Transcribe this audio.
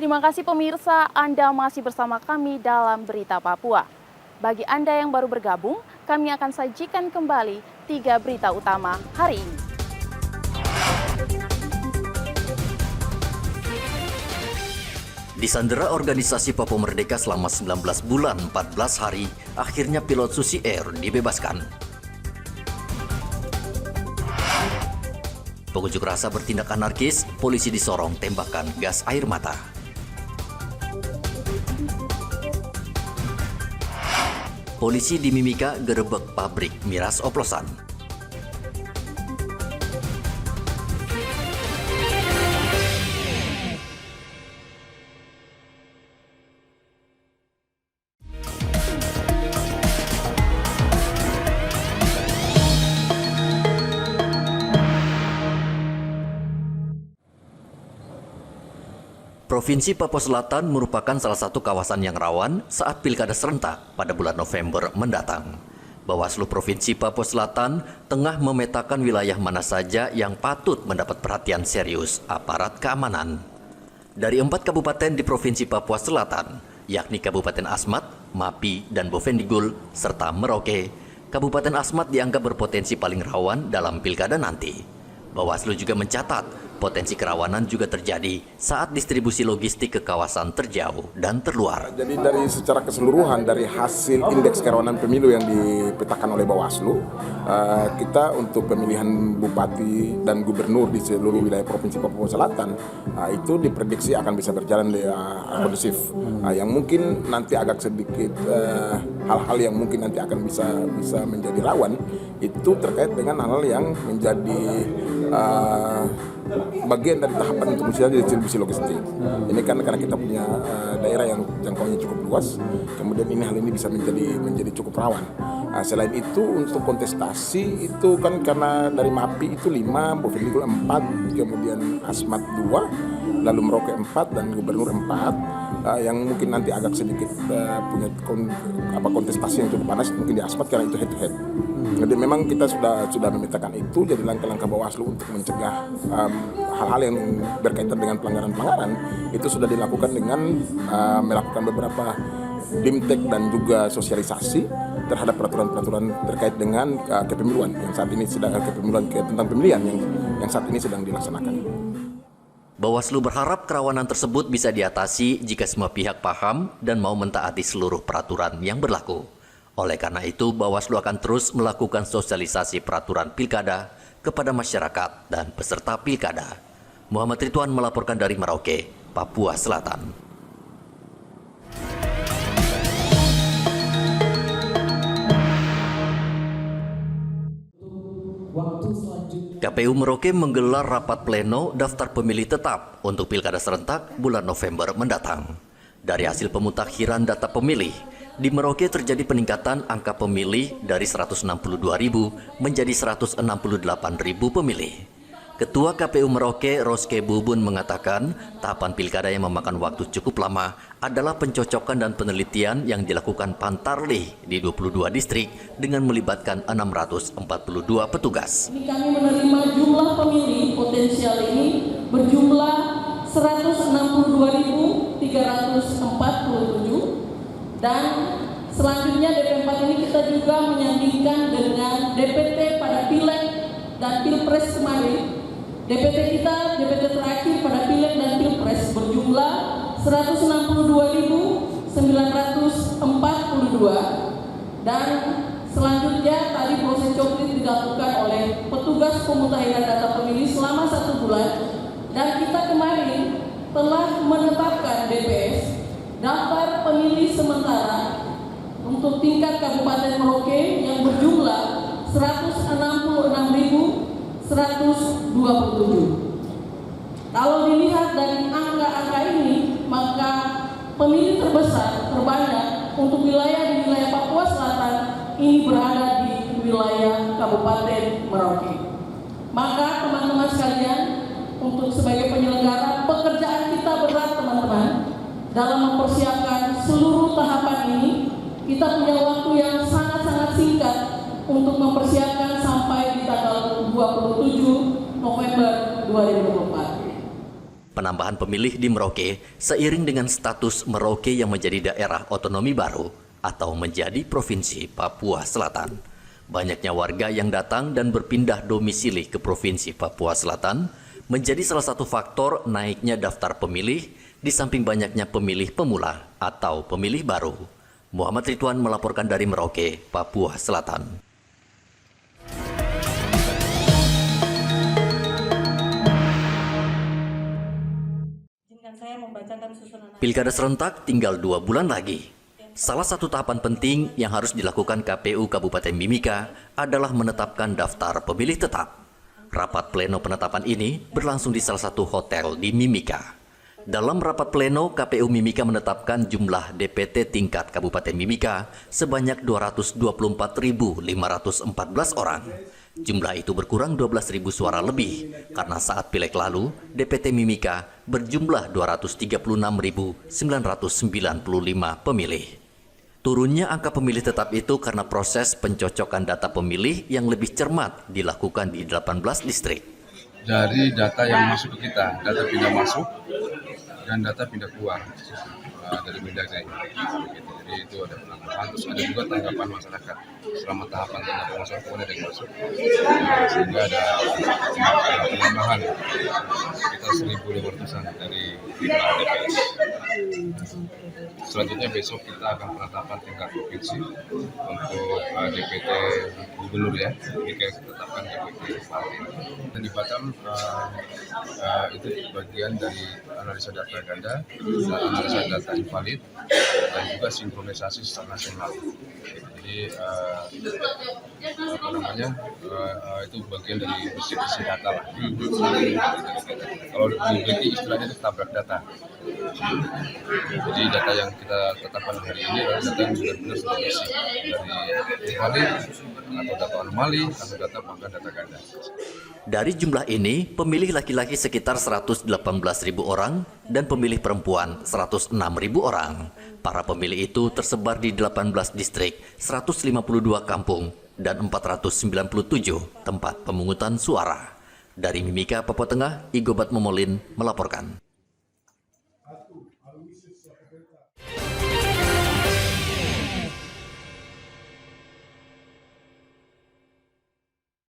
Terima kasih pemirsa, Anda masih bersama kami dalam Berita Papua. Bagi Anda yang baru bergabung, kami akan sajikan kembali 3 berita utama hari ini. Disandera organisasi Papua Merdeka selama 19 bulan 14 hari, akhirnya pilot Susi Air dibebaskan. Pengunjuk rasa bertindak anarkis, polisi disorong tembakan gas air mata. Polisi di Mimika gerebek pabrik miras oplosan. Provinsi Papua Selatan merupakan salah satu kawasan yang rawan saat pilkada serentak pada bulan November mendatang. Bawaslu Provinsi Papua Selatan tengah memetakan wilayah mana saja yang patut mendapat perhatian serius aparat keamanan. Dari 4 kabupaten di Provinsi Papua Selatan, yakni Kabupaten Asmat, Mapi, dan Bovendigul, serta Merauke, Kabupaten Asmat dianggap berpotensi paling rawan dalam pilkada nanti. Bawaslu juga mencatat potensi kerawanan juga terjadi saat distribusi logistik ke kawasan terjauh dan terluar. Jadi dari secara keseluruhan dari hasil indeks kerawanan pemilu yang dipetakan oleh Bawaslu, kita untuk pemilihan bupati dan gubernur di seluruh wilayah Provinsi Papua Selatan itu diprediksi akan bisa berjalan kondusif. Yang mungkin nanti agak sedikit hal-hal yang mungkin nanti akan bisa menjadi rawan itu terkait dengan hal-hal yang menjadi bagian dari tahapan untuk misalnya distribusi logistik. Ini kan karena kita punya daerah yang jangkauannya cukup luas, kemudian hal ini bisa menjadi cukup rawan. Selain itu untuk kontestasi itu kan karena dari Mapi itu 5, Bovendigul 4, kemudian Asmat 2, lalu Merauke 4 dan Gubernur 4. Yang mungkin nanti agak sedikit punya kontestasi yang cukup panas mungkin di Asmat karena itu head to head. Jadi memang kita sudah memetakan itu, jadi langkah-langkah Bawaslu untuk mencegah hal-hal yang berkaitan dengan pelanggaran-pelanggaran itu sudah dilakukan dengan melakukan beberapa bimtek dan juga sosialisasi terhadap peraturan-peraturan terkait dengan kepemiluan yang saat ini sedang tentang pemilihan yang saat ini sedang dilaksanakan. Bawaslu berharap kerawanan tersebut bisa diatasi jika semua pihak paham dan mau mentaati seluruh peraturan yang berlaku. Oleh karena itu, Bawaslu akan terus melakukan sosialisasi peraturan pilkada kepada masyarakat dan peserta pilkada. Muhammad Ridwan melaporkan dari Merauke, Papua Selatan. KPU Merauke menggelar rapat pleno daftar pemilih tetap untuk pilkada serentak bulan November mendatang. Dari hasil pemutakhiran data pemilih, di Merauke terjadi peningkatan angka pemilih dari 162.000 menjadi 168.000 pemilih. Ketua KPU Merauke, Roske Bubun, mengatakan tahapan pilkada yang memakan waktu cukup lama adalah pencocokan dan penelitian yang dilakukan Pantarlih di 22 distrik dengan melibatkan 642 petugas. Kami menerima jumlah pemilih potensial ini berjumlah 162.347 dan selanjutnya DP4 ini kita juga menyandingkan dengan DPT pada Pileg dan Pilpres kemarin. DPT kita, DPT terakhir pada Pileg dan Pilpres berjumlah 162.942 dan selanjutnya tadi proses coklit dilakukan oleh petugas pemutakhiran data pemilih selama 1 bulan dan kita kemarin telah menetapkan DPS daftar pemilih sementara untuk tingkat Kabupaten Merauke yang berjumlah 166.127. Kalau dilihat dari angka-angka ini, maka pemilih terbanyak untuk di wilayah Papua Selatan ini berada di wilayah Kabupaten Merauke. Maka teman-teman sekalian, untuk sebagai penyelenggara pekerjaan kita berat teman-teman dalam mempersiapkan seluruh tahapan ini. Kita punya waktu yang sangat-sangat singkat untuk mempersiapkan sampai di tanggal 27 November 2024. Penambahan pemilih di Merauke seiring dengan status Merauke yang menjadi daerah otonomi baru atau menjadi Provinsi Papua Selatan. Banyaknya warga yang datang dan berpindah domisili ke Provinsi Papua Selatan menjadi salah satu faktor naiknya daftar pemilih di samping banyaknya pemilih pemula atau pemilih baru. Muhammad Ridwan melaporkan dari Merauke, Papua Selatan. Pilkada serentak tinggal 2 bulan lagi. Salah satu tahapan penting yang harus dilakukan KPU Kabupaten Mimika adalah menetapkan daftar pemilih tetap. Rapat pleno penetapan ini berlangsung di salah satu hotel di Mimika. Dalam rapat pleno, KPU Mimika menetapkan jumlah DPT tingkat Kabupaten Mimika sebanyak 224.514 orang. Jumlah itu berkurang 12.000 suara lebih karena saat Pileg lalu, DPT Mimika berjumlah 236.995 pemilih. Turunnya angka pemilih tetap itu karena proses pencocokan data pemilih yang lebih cermat dilakukan di 18 distrik. Dari data yang masuk ke kita, data pindah masuk dan data pindah keluar dari Mendagri. Jadi itu ada penanggapan, terus ada juga tanggapan masyarakat selama tahapan tanggapan masyarakat ada yang masuk, sehingga ada penambahan sekitar 1.500-an dari DPS. Selanjutnya besok kita akan penetapan tingkat provinsi untuk DPT gubernur ya, jika tetapkan DPT Bupati. Dan di Batam itu bagian dari analisa data ganda, dan analisa data invalid, dan juga sinkronisasi secara nasional. Jadi itu bagian dari bersih data lah. Kalau di istilahnya itu tabrak data. Jadi data yang kita tetapkan hari ini adalah data yang benar-benar sudah bersih dari invalid atau data anomali atau data bahkan data ganda. Dari jumlah ini, pemilih laki-laki sekitar 118.000 orang dan pemilih perempuan 106.000 orang. Para pemilih itu tersebar di 18 distrik, 152 kampung, dan 497 tempat pemungutan suara. Dari Mimika, Papua Tengah, Igobat Momolin melaporkan.